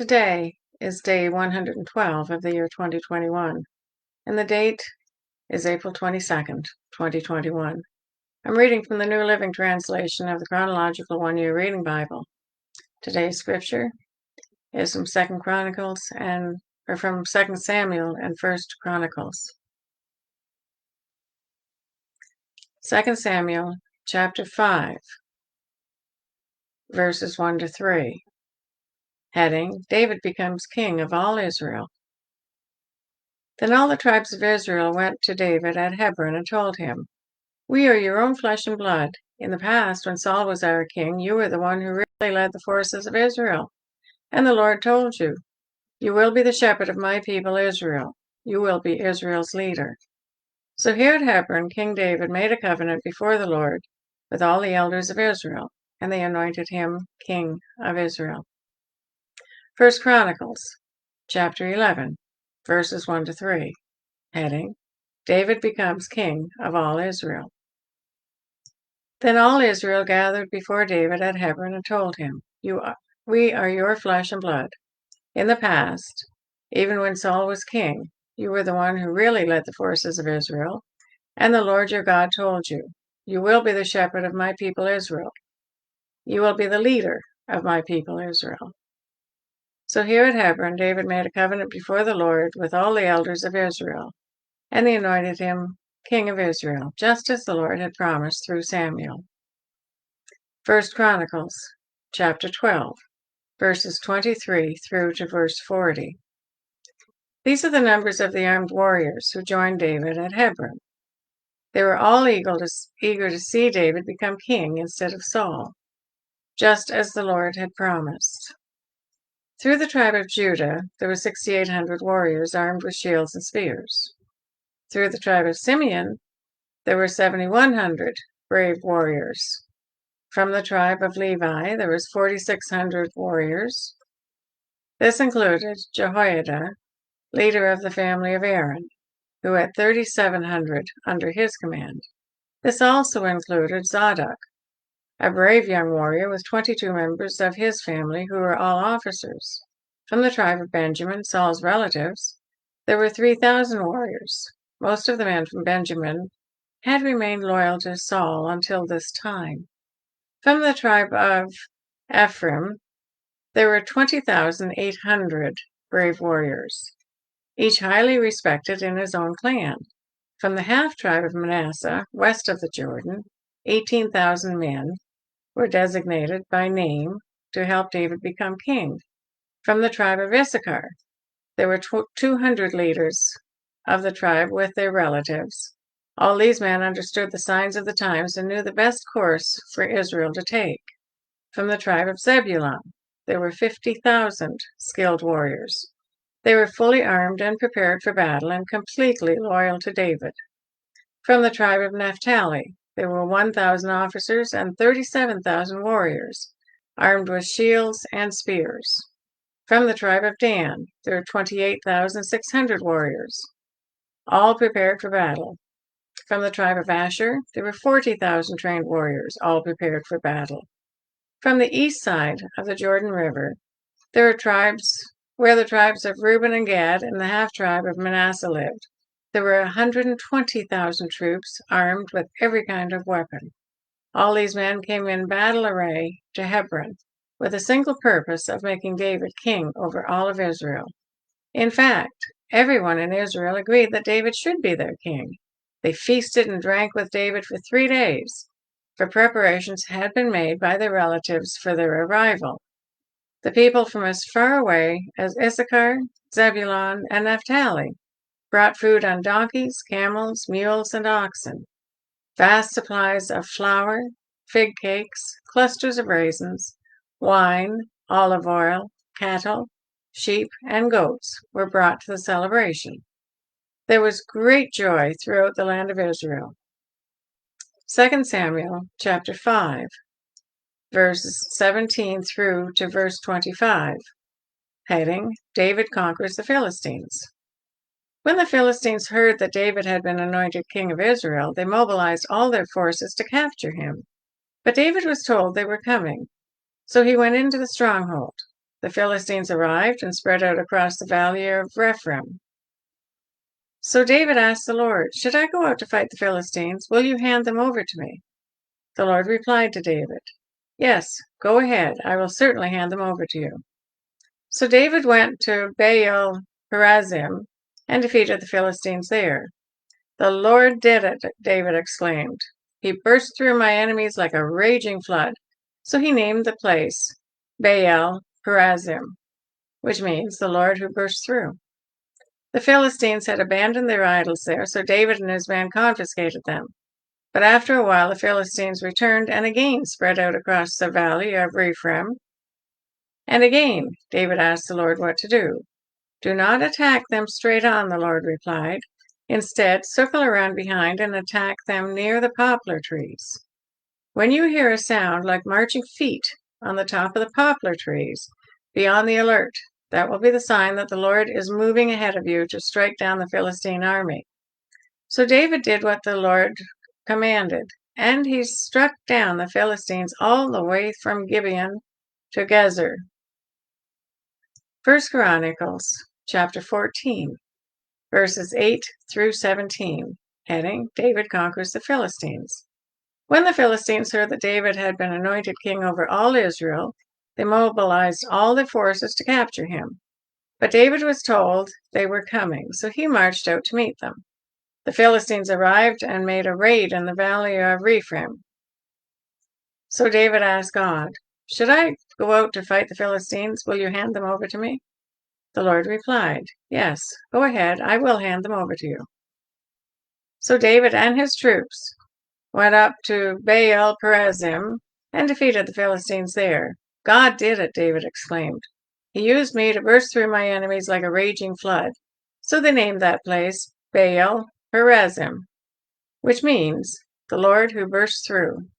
Today is day 112 of the year 2021, and the date is April 22nd, 2021. I'm reading from the New Living Translation of the Chronological One-Year Reading Bible. Today's scripture is from 2 Chronicles from 2 Samuel and 1 Chronicles. 2 Samuel chapter 5, verses 1 to 3. Heading, David becomes king of all Israel. Then all the tribes of Israel went to David at Hebron and told him, "We are your own flesh and blood. In the past, when Saul was our king, you were the one who really led the forces of Israel. And the Lord told you, 'You will be the shepherd of my people Israel. You will be Israel's leader.' So here at Hebron, King David made a covenant before the Lord with all the elders of Israel, and they anointed him king of Israel." 1 Chronicles chapter 11, verses 1 to 3. Heading, David becomes king of all Israel. Then all Israel gathered before David at Hebron and told him, "We are your flesh and blood. In the past, even when Saul was king, you were the one who really led the forces of Israel, and the Lord your God told you, 'You will be the shepherd of my people Israel. You will be the leader of my people Israel.' So here at Hebron, David made a covenant before the Lord with all the elders of Israel, and they anointed him king of Israel, just as the Lord had promised through Samuel. 1 Chronicles chapter 12, verses 23 through to verse 40. These are the numbers of the armed warriors who joined David at Hebron. They were all eager to see David become king instead of Saul, just as the Lord had promised. Through the tribe of Judah, there were 6,800 warriors armed with shields and spears. Through the tribe of Simeon, there were 7,100 brave warriors. From the tribe of Levi, there was 4,600 warriors. This included Jehoiada, leader of the family of Aaron, who had 3,700 under his command. This also included Zadok, a brave young warrior with 22 members of his family who were all officers. From the tribe of Benjamin, Saul's relatives, there were 3,000 warriors. Most of the men from Benjamin had remained loyal to Saul until this time. From the tribe of Ephraim, there were 20,800 brave warriors, each highly respected in his own clan. From the half-tribe of Manasseh, west of the Jordan, 18,000 men were designated by name to help David become king. From the tribe of Issachar, there were 200 leaders of the tribe with their relatives. All these men understood the signs of the times and knew the best course for Israel to take. From the tribe of Zebulun, there were 50,000 skilled warriors. They were fully armed and prepared for battle and completely loyal to David. From the tribe of Naphtali, there were 1,000 officers and 37,000 warriors, armed with shields and spears. From the tribe of Dan, there were 28,600 warriors, all prepared for battle. From the tribe of Asher, there were 40,000 trained warriors, all prepared for battle. From the east side of the Jordan River, there were tribes where the tribes of Reuben and Gad and the half-tribe of Manasseh lived. There were 120,000 troops armed with every kind of weapon. All these men came in battle array to Hebron with a single purpose of making David king over all of Israel. In fact, everyone in Israel agreed that David should be their king. They feasted and drank with David for 3 days, for preparations had been made by their relatives for their arrival. The people from as far away as Issachar, Zebulun, and Naphtali brought food on donkeys, camels, mules, and oxen. Vast supplies of flour, fig cakes, clusters of raisins, wine, olive oil, cattle, sheep, and goats were brought to the celebration. There was great joy throughout the land of Israel. 2 Samuel chapter 5, verses 17 through to verse 25. Heading, David conquers the Philistines. When the Philistines heard that David had been anointed king of Israel, they mobilized all their forces to capture him. But David was told they were coming, so he went into the stronghold. the Philistines arrived and spread out across the valley of Rephaim. So David asked the Lord, "Should I go out to fight the Philistines? Will you hand them over to me?" The Lord replied to David, "Yes, go ahead. I will certainly hand them over to you." So David went to Baal Perazim and defeated the Philistines there. "The Lord did it," David exclaimed. "He burst through my enemies like a raging flood." So he named the place Baal Perazim, which means the Lord who burst through. The Philistines had abandoned their idols there, so David and his men confiscated them. But after a while the Philistines returned and again spread out across the valley of Rephaim. And again David asked the Lord what to do. "Do not attack them straight on," the Lord replied. "Instead, circle around behind and attack them near the poplar trees. When you hear a sound like marching feet on the top of the poplar trees, be on the alert. That will be the sign that the Lord is moving ahead of you to strike down the Philistine army." So David did what the Lord commanded, and he struck down the Philistines all the way from Gibeon to Gezer. 1 Chronicles chapter 14, verses 8 through 17, heading David Conquers the Philistines. When the Philistines heard that David had been anointed king over all Israel, they mobilized all their forces to capture him. But David was told they were coming, so he marched out to meet them. The Philistines arrived and made a raid in the valley of Rephaim. So David asked God, "Should I go out to fight the Philistines? Will you hand them over to me?" The Lord replied, "Yes, go ahead. I will hand them over to you." So David and his troops went up to Baal Perazim and defeated the Philistines there. "God did it," David exclaimed. "He used me to burst through my enemies like a raging flood." So they named that place Baal Perazim, which means the Lord who burst through.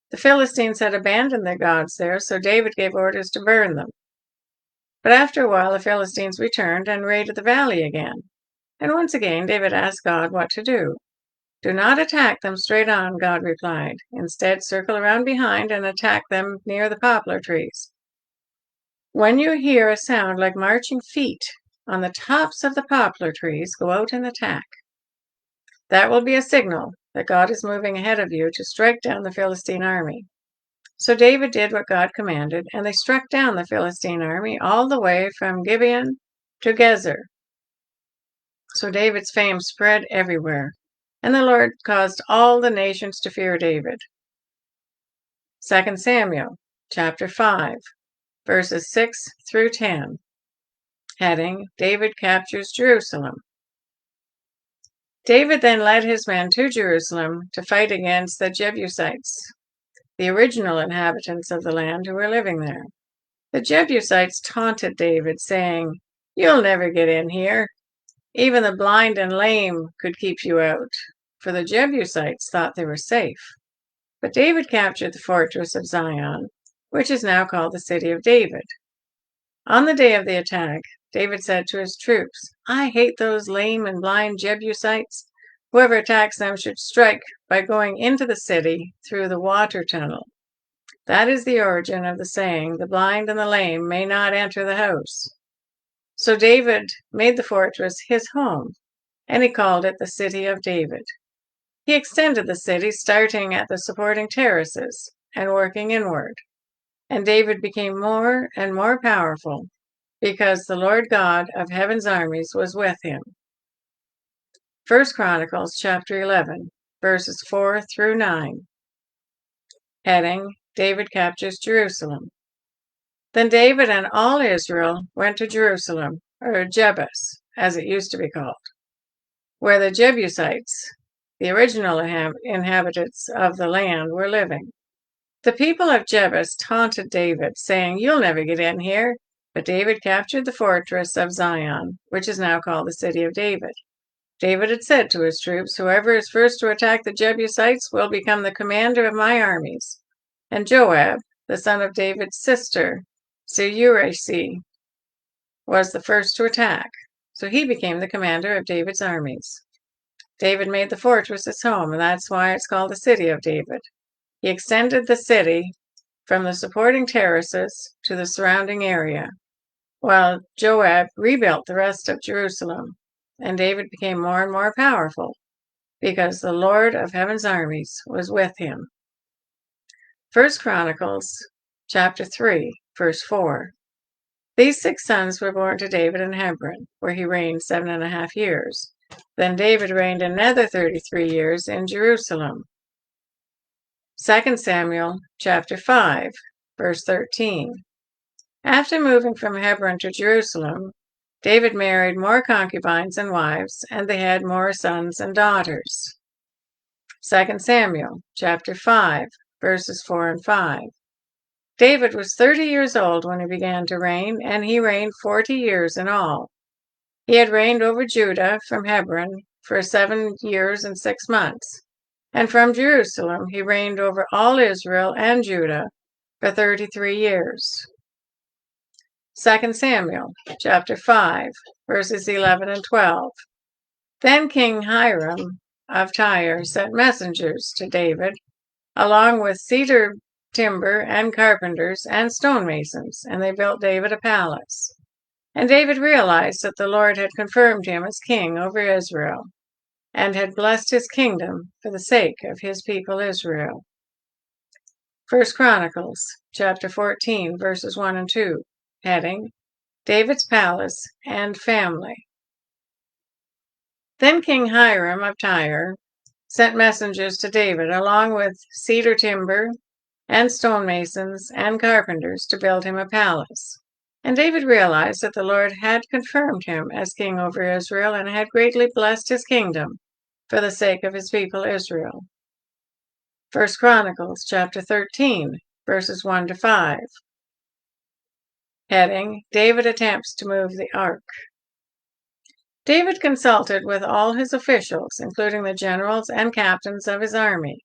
The Philistines had abandoned their gods there, so David gave orders to burn them. But after a while the Philistines returned and raided the valley again. And once again David asked God what to do. "Do not attack them straight on," God replied. "Instead, circle around behind and attack them near the poplar trees. When you hear a sound like marching feet on the tops of the poplar trees, go out and attack. That will be a signal that God is moving ahead of you to strike down the Philistine army." So David did what God commanded, and they struck down the Philistine army all the way from Gibeon to Gezer. So David's fame spread everywhere, and the Lord caused all the nations to fear David. 2 Samuel chapter 5, verses 6 through 10, heading David Captures Jerusalem. David then led his men to Jerusalem to fight against the Jebusites, the original inhabitants of the land who were living there. The Jebusites taunted David, saying, "You'll never get in here. Even the blind and lame could keep you out," for the Jebusites thought they were safe. But David captured the fortress of Zion, which is now called the City of David. On the day of the attack, David said to his troops, "I hate those lame and blind Jebusites. Whoever attacks them should strike by going into the city through the water tunnel." That is the origin of the saying, "The blind and the lame may not enter the house." So David made the fortress his home, and he called it the City of David. He extended the city, starting at the supporting terraces and working inward. And David became more and more powerful because the Lord God of heaven's armies was with him. 1 Chronicles chapter 11, verses 4 through 9, heading David Captures Jerusalem. Then David and all Israel went to Jerusalem, or Jebus, as it used to be called, where the Jebusites, the original inhabitants of the land, were living. The people of Jebus taunted David, saying, "You'll never get in here." But David captured the fortress of Zion, which is now called the City of David. David had said to his troops, "Whoever is first to attack the Jebusites will become the commander of my armies." And Joab, the son of David's sister, Zeruiah, was the first to attack, so he became the commander of David's armies. David made the fortress his home, and that's why it's called the City of David. He extended the city from the supporting terraces to the surrounding area. while Joab rebuilt the rest of Jerusalem, and David became more and more powerful because the Lord of Heaven's armies was with him. 1 Chronicles chapter 3, verse 4. These 6 sons were born to David in Hebron, where he reigned 7.5 years. Then David reigned another 33 years in Jerusalem. 2 Samuel chapter 5, verse 13. After moving from Hebron to Jerusalem, David married more concubines and wives, and they had more sons and daughters. 2 Samuel chapter 5, verses 4 and 5. David was 30 years old when he began to reign, and he reigned 40 years in all. He had reigned over Judah from Hebron for 7 years and 6 months, and from Jerusalem he reigned over all Israel and Judah for 33 years. 2 Samuel chapter 5, verses 11 and 12. Then King Hiram of Tyre sent messengers to David, along with cedar timber and carpenters and stonemasons, and they built David a palace. And David realized that the Lord had confirmed him as king over Israel, and had blessed his kingdom for the sake of his people Israel. 1 Chronicles chapter 14, verses 1 and 2, heading, David's Palace and Family. Then King Hiram of Tyre sent messengers to David, along with cedar timber and stonemasons and carpenters, to build him a palace. And David realized that the Lord had confirmed him as king over Israel, and had greatly blessed his kingdom for the sake of his people Israel. 1 Chronicles chapter 13, verses 1 to 5. Heading, David attempts to move the ark. David consulted with all his officials, including the generals and captains of his army.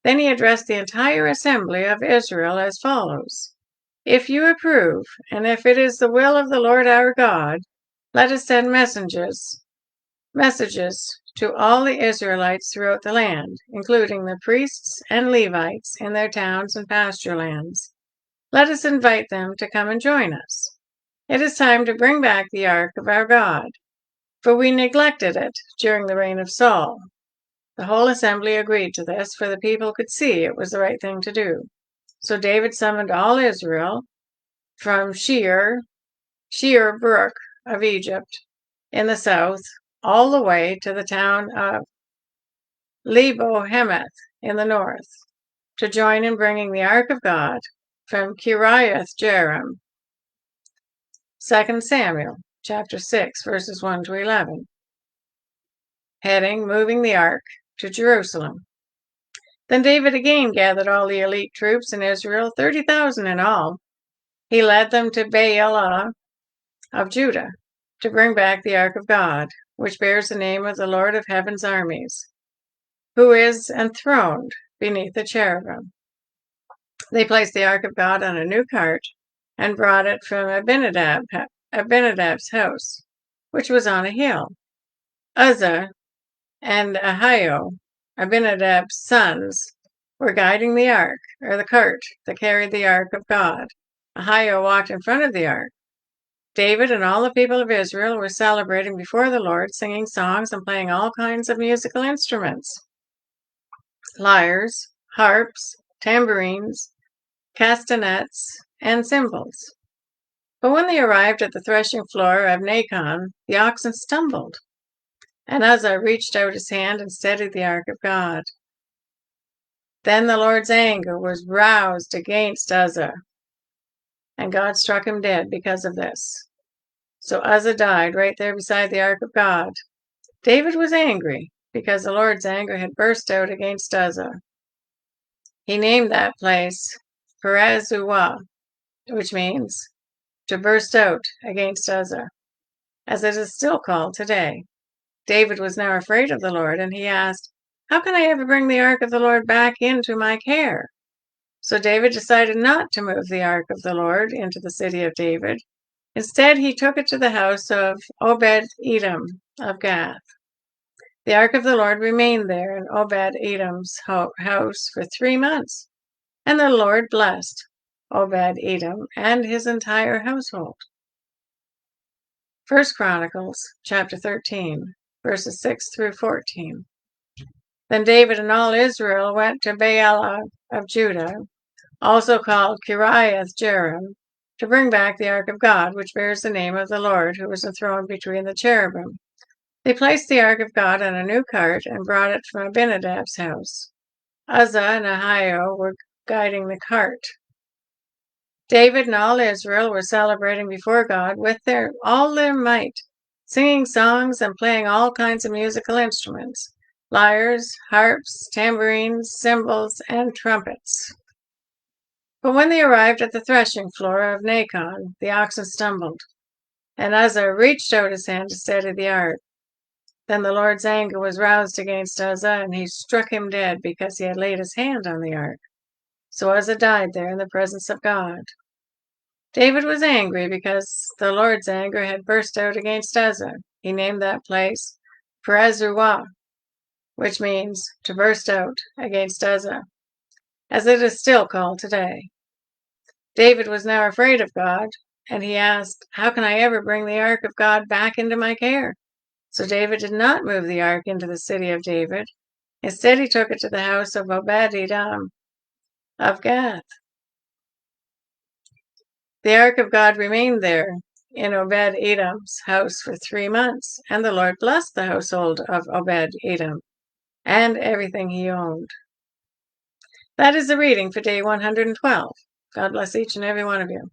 Then he addressed the entire assembly of Israel as follows: If you approve, and if it is the will of the Lord our God, let us send messages to all the Israelites throughout the land, including the priests and Levites in their towns and pasture lands. Let us invite them to come and join us. It is time to bring back the ark of our God, for we neglected it during the reign of Saul. The whole assembly agreed to this, for the people could see it was the right thing to do. So David summoned all Israel from Shear Brook of Egypt in the south, all the way to the town of Lebo-Hamath in the north, to join in bringing the ark of God from Kiriath-Jearim. 2 Samuel chapter 6, verses 1 to 11. Heading, Moving the Ark to Jerusalem. Then David again gathered all the elite troops in Israel, 30,000 in all. He led them to Baalah of Judah to bring back the ark of God, which bears the name of the Lord of Heaven's armies, who is enthroned beneath the cherubim. They placed the ark of God on a new cart and brought it from Abinadab's house, which was on a hill. Uzzah and Ahio, Abinadab's sons, were guiding the ark, or the cart that carried the ark of God. Ahio walked in front of the ark. David and all the people of Israel were celebrating before the Lord, singing songs and playing all kinds of musical instruments: lyres, harps, tambourines, castanets, and cymbals. But when they arrived at the threshing floor of Nacon, the oxen stumbled, and Uzzah reached out his hand and steadied the ark of God. Then the Lord's anger was roused against Uzzah, and God struck him dead because of this. So Uzzah died right there beside the ark of God. David was angry because the Lord's anger had burst out against Uzzah. He named that place Perez-Uwah, which means to burst out against Uzzah, as it is still called today. David was now afraid of the Lord, and he asked, "How can I ever bring the ark of the Lord back into my care?" So David decided not to move the ark of the Lord into the city of David. Instead, he took it to the house of Obed-Edom of Gath. The ark of the Lord remained there in Obed-Edom's house for 3 months, and the Lord blessed Obed-Edom and his entire household. 1 Chronicles chapter 13, verses 6 through 14. Then David and all Israel went to Baalah of Judah, also called Kiriath-jearim, to bring back the ark of God, which bears the name of the Lord, who was enthroned between the cherubim. They placed the ark of God on a new cart and brought it from Abinadab's house. Uzzah and Ahio were guiding the cart. David and all Israel were celebrating before God with all their might, singing songs and playing all kinds of musical instruments, lyres, harps, tambourines, cymbals, and trumpets. But when they arrived at the threshing floor of Nacon, the oxen stumbled, and Uzzah reached out his hand to steady the ark. Then the Lord's anger was roused against Uzzah, and he struck him dead because he had laid his hand on the ark. So Uzzah died there in the presence of God. David was angry because the Lord's anger had burst out against Uzzah. He named that place Perez-Uwah, which means to burst out against Uzzah, as it is still called today. David was now afraid of God, and he asked, "How can I ever bring the ark of God back into my care?" So David did not move the ark into the city of David. Instead, he took it to the house of Obed-Edom of Gath. The ark of God remained there in Obed-Edom's house for 3 months, and the Lord blessed the household of Obed-Edom and everything he owned. That is the reading for day 112. God bless each and every one of you,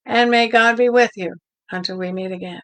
and may God be with you until we meet again.